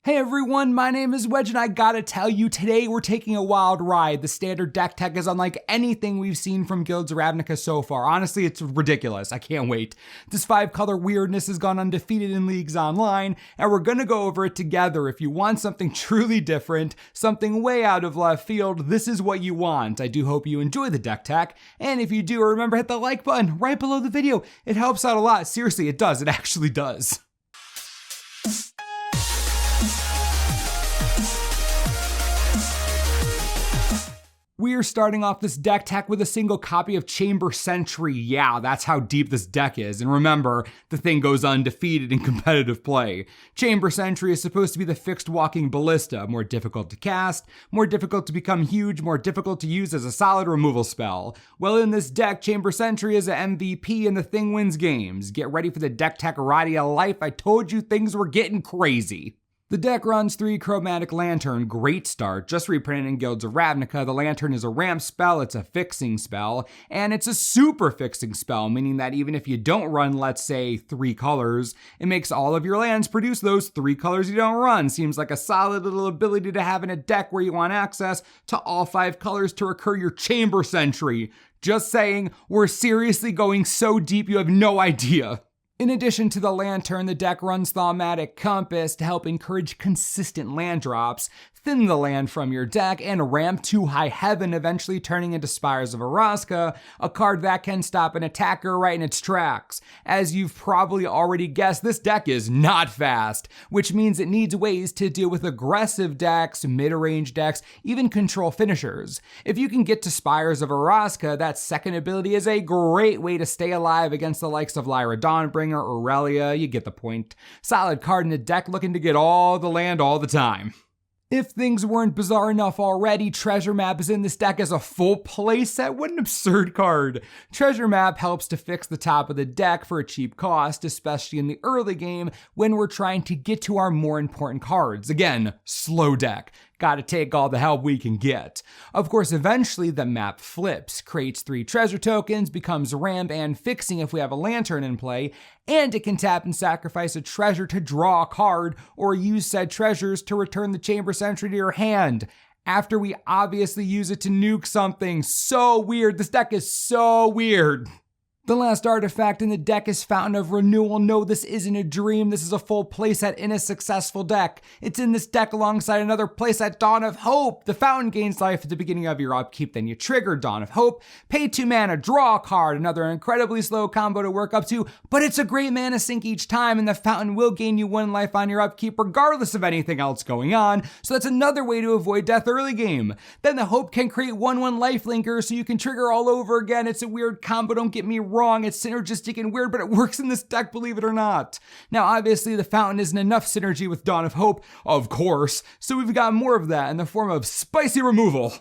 Hey everyone, my name is Wedge and I gotta tell you, today we're taking a wild ride. The standard deck tech is unlike anything we've seen from Guilds of Ravnica so far. Honestly, it's ridiculous. I can't wait. This 5-color weirdness has gone undefeated in leagues online, and we're gonna go over it together. If you want something truly different, something way out of left field, this is what you want. I do hope you enjoy the deck tech, and if you do, remember hit the like button right below the video. It helps out a lot. Seriously, it does. It actually does. We are starting off this deck tech with a single copy of Chamber Sentry. Yeah, that's how deep this deck is. And remember, the thing goes undefeated in competitive play. Chamber Sentry is supposed to be the fixed walking ballista, more difficult to cast, more difficult to become huge, more difficult to use as a solid removal spell. Well, in this deck, Chamber Sentry is an MVP and the thing wins games. Get ready for the deck tech ride of life. I told you things were getting crazy. The deck runs 3 Chromatic Lantern, great start, just reprinted in Guilds of Ravnica. The Lantern is a ramp spell, it's a fixing spell, and it's a super fixing spell, meaning that even if you don't run, let's say, 3 colors, it makes all of your lands produce those 3 colors you don't run. Seems like a solid little ability to have in a deck where you want access to all 5 colors to recur your Chamber Sentry. Just saying, we're seriously going so deep you have no idea. In addition to the Lantern, the deck runs Thaumatic Compass to help encourage consistent land drops, thin the land from your deck, and ramp to High Heaven, eventually turning into Spires of Araska, a card that can stop an attacker right in its tracks. As you've probably already guessed, this deck is not fast, which means it needs ways to deal with aggressive decks, mid-range decks, even control finishers. If you can get to Spires of Araska, that second ability is a great way to stay alive against the likes of Lyra Dawnbringer, Aurelia, you get the point. Solid card in the deck looking to get all the land all the time. If things weren't bizarre enough already, Treasure Map is in this deck as a full playset. What an absurd card. Treasure Map helps to fix the top of the deck for a cheap cost, especially in the early game when we're trying to get to our more important cards. Again, slow deck. Gotta take all the help we can get. Of course, eventually the map flips, creates 3 treasure tokens, becomes ramp and fixing if we have a Lantern in play, and it can tap and sacrifice a treasure to draw a card, or use said treasures to return the Chamber Sentry to your hand, after we obviously use it to nuke something. So weird. This deck is so weird. The last artifact in the deck is Fountain of Renewal. No, this isn't a dream. This is a full playset in a successful deck. It's in this deck alongside another playset, Dawn of Hope. The fountain gains life at the beginning of your upkeep, then you trigger Dawn of Hope, pay 2 mana, draw a card, another incredibly slow combo to work up to, but it's a great mana sink each time, and the fountain will gain you 1 life on your upkeep regardless of anything else going on, so that's another way to avoid death early game. Then the Hope can create 1/1 lifelinker so you can trigger all over again. It's a weird combo, don't get me wrong, it's synergistic and weird, but it works in this deck, believe it or not. Now, obviously, the fountain isn't enough synergy with Dawn of Hope, of course, so we've got more of that in the form of spicy removal.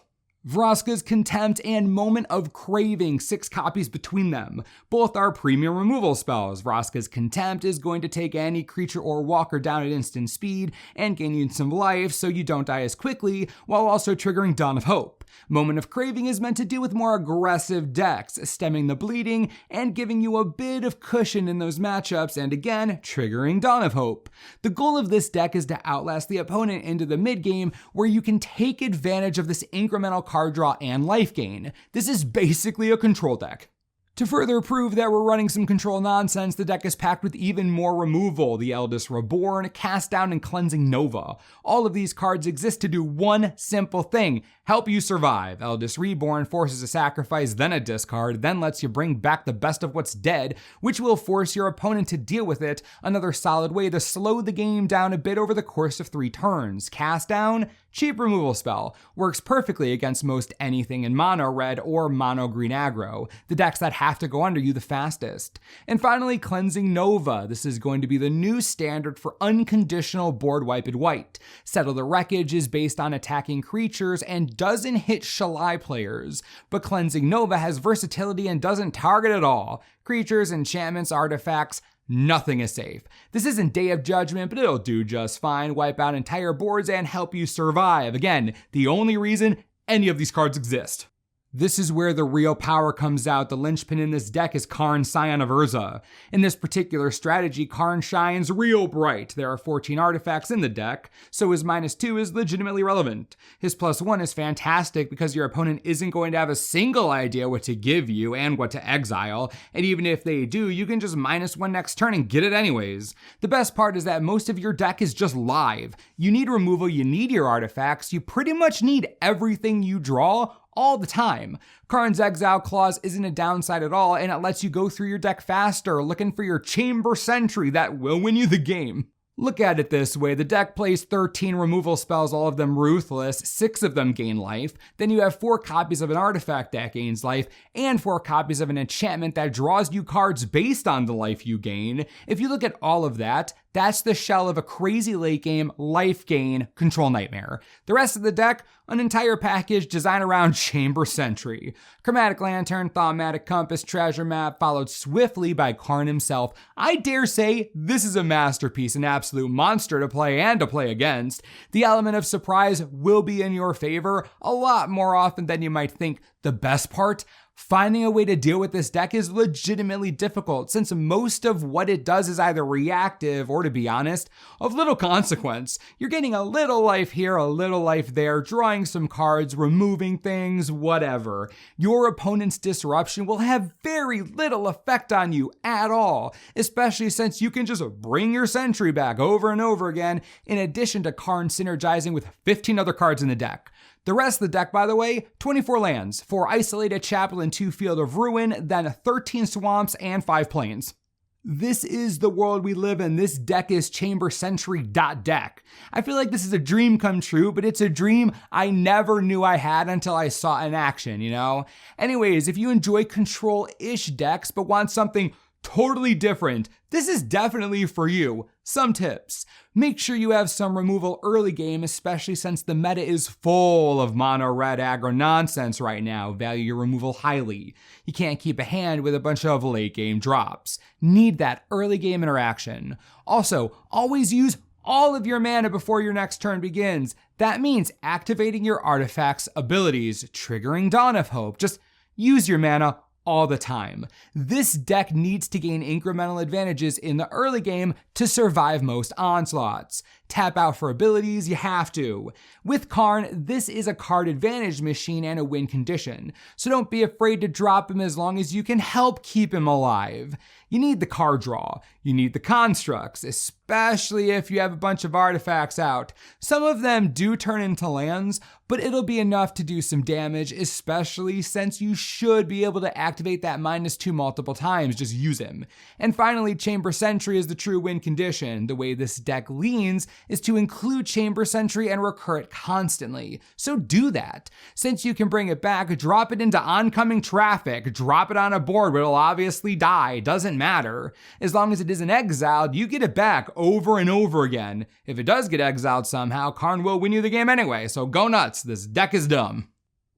Vraska's Contempt and Moment of Craving, 6 copies between them. Both are premium removal spells. Vraska's Contempt is going to take any creature or walker down at instant speed and gain you some life so you don't die as quickly, while also triggering Dawn of Hope. Moment of Craving is meant to deal with more aggressive decks, stemming the bleeding and giving you a bit of cushion in those matchups, and again, triggering Dawn of Hope. The goal of this deck is to outlast the opponent into the mid game, where you can take advantage of this incremental card draw and life gain. This is basically a control deck. To further prove that we're running some control nonsense, the deck is packed with even more removal. The Eldest Reborn, Cast Down, and Cleansing Nova. All of these cards exist to do one simple thing: help you survive. Eldest Reborn forces a sacrifice, then a discard, then lets you bring back the best of what's dead, which will force your opponent to deal with it. Another solid way to slow the game down a bit over the course of 3 turns. Cast Down, cheap removal spell, works perfectly against most anything in mono red or mono green aggro, the decks that have to go under you the fastest. And finally, Cleansing Nova. This is going to be the new standard for unconditional board wipe in white. Settle the Wreckage is based on attacking creatures and doesn't hit Shalai players, but Cleansing Nova has versatility and doesn't target at all. Creatures, enchantments, artifacts, nothing is safe. This isn't Day of Judgment, but it'll do just fine. Wipe out entire boards and help you survive. Again, the only reason any of these cards exist. This is where the real power comes out. The linchpin in this deck is Karn, Scion of Urza. In this particular strategy, Karn shines real bright. There are 14 artifacts in the deck, so his -2 is legitimately relevant. His +1 is fantastic because your opponent isn't going to have a single idea what to give you and what to exile, and even if they do, you can just -1 next turn and get it anyways. The best part is that most of your deck is just live. You need removal, you need your artifacts, you pretty much need everything you draw all the time. Karn's exile clause isn't a downside at all, and it lets you go through your deck faster, looking for your Chamber Sentry that will win you the game. Look at it this way, the deck plays 13 removal spells, all of them ruthless, 6 of them gain life, then you have 4 copies of an artifact that gains life, and 4 copies of an enchantment that draws you cards based on the life you gain. If you look at all of that, that's the shell of a crazy late game, life gain, control nightmare. The rest of the deck, an entire package designed around Chamber Sentry. Chromatic Lantern, Thaumatic Compass, Treasure Map, followed swiftly by Karn himself. I dare say this is a masterpiece, an absolute monster to play and to play against. The element of surprise will be in your favor a lot more often than you might think. The best part? Finding a way to deal with this deck is legitimately difficult, since most of what it does is either reactive or, to be honest, of little consequence. You're getting a little life here, a little life there, drawing some cards, removing things, whatever. Your opponent's disruption will have very little effect on you at all, especially since you can just bring your Sentry back over and over again, in addition to Karn synergizing with 15 other cards in the deck. The rest of the deck, by the way, 24 lands, 4 Isolated Chapel and 2 Field of Ruin, then 13 swamps and 5 plains. This is the world we live in. This deck is Chamber Sentry.deck. I feel like this is a dream come true, but it's a dream I never knew I had until I saw it in action, you know? Anyways, if you enjoy control-ish decks but want something totally different, this is definitely for you. Some tips. Make sure you have some removal early game, especially since the meta is full of mono red aggro nonsense right now. Value your removal highly. You can't keep a hand with a bunch of late game drops. Need that early game interaction. Also, always use all of your mana before your next turn begins. That means activating your artifacts' abilities, triggering Dawn of Hope. Just use your mana all the time. This deck needs to gain incremental advantages in the early game to survive most onslaughts. Tap out for abilities, you have to. With Karn, this is a card advantage machine and a win condition, so don't be afraid to drop him as long as you can help keep him alive. You need the card draw, you need the constructs, especially if you have a bunch of artifacts out. Some of them do turn into lands, but it'll be enough to do some damage, especially since you should be able to activate that -2 multiple times, just use him. And finally, Chamber Sentry is the true win condition. The way this deck leans is to include Chamber Sentry and recur it constantly. So do that. Since you can bring it back, drop it into oncoming traffic, drop it on a board where it'll obviously die, doesn't matter. As long as it isn't exiled, you get it back over and over again. If it does get exiled somehow, Karn will win you the game anyway, so go nuts, this deck is dumb.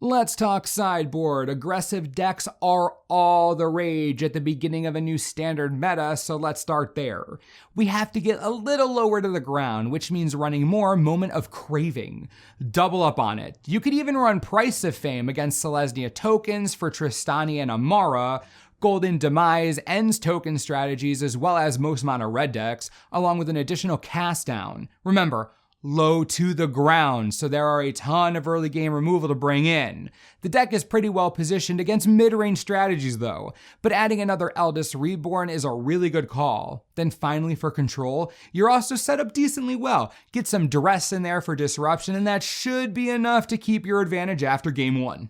Let's talk sideboard. Aggressive decks are all the rage at the beginning of a new standard meta, so let's start there. We have to get a little lower to the ground, which means running more Moment of Craving. Double up on it. You could even run Price of Fame against Selesnya tokens for Tristania and Amara, Golden Demise ends token strategies as well as most mono red decks, along with an additional cast down. Remember, low to the ground, so there are a ton of early game removal to bring in. The deck is pretty well positioned against mid-range strategies though, but adding another Eldest Reborn is a really good call. Then finally for control, you're also set up decently well. Get some duress in there for disruption, and that should be enough to keep your advantage after game 1.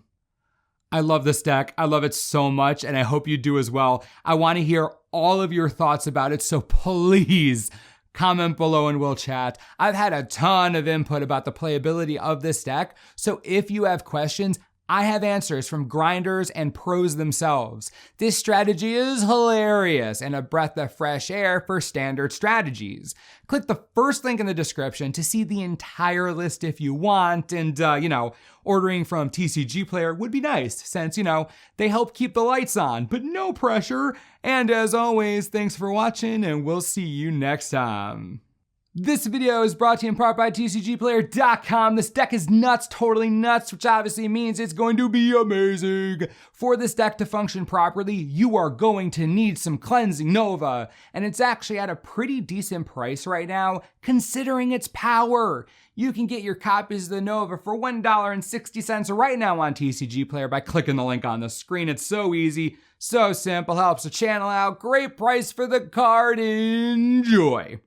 I love this deck. I love it so much, and I hope you do as well. I want to hear all of your thoughts about it, so please comment below and we'll chat. I've had a ton of input about the playability of this deck, so if you have questions, I have answers from grinders and pros themselves. This strategy is hilarious and a breath of fresh air for standard strategies. Click the first link in the description to see the entire list if you want, and ordering from TCG Player would be nice since, they help keep the lights on, but no pressure. And as always, thanks for watching and we'll see you next time. This video is brought to you in part by TCGplayer.com. This deck is nuts, totally nuts, which obviously means it's going to be amazing. For this deck to function properly, you are going to need some Cleansing Nova, and it's actually at a pretty decent price right now, considering its power. You can get your copies of the Nova for $1.60 right now on TCG Player by clicking the link on the screen. It's so easy, so simple, helps the channel out. Great price for the card. Enjoy.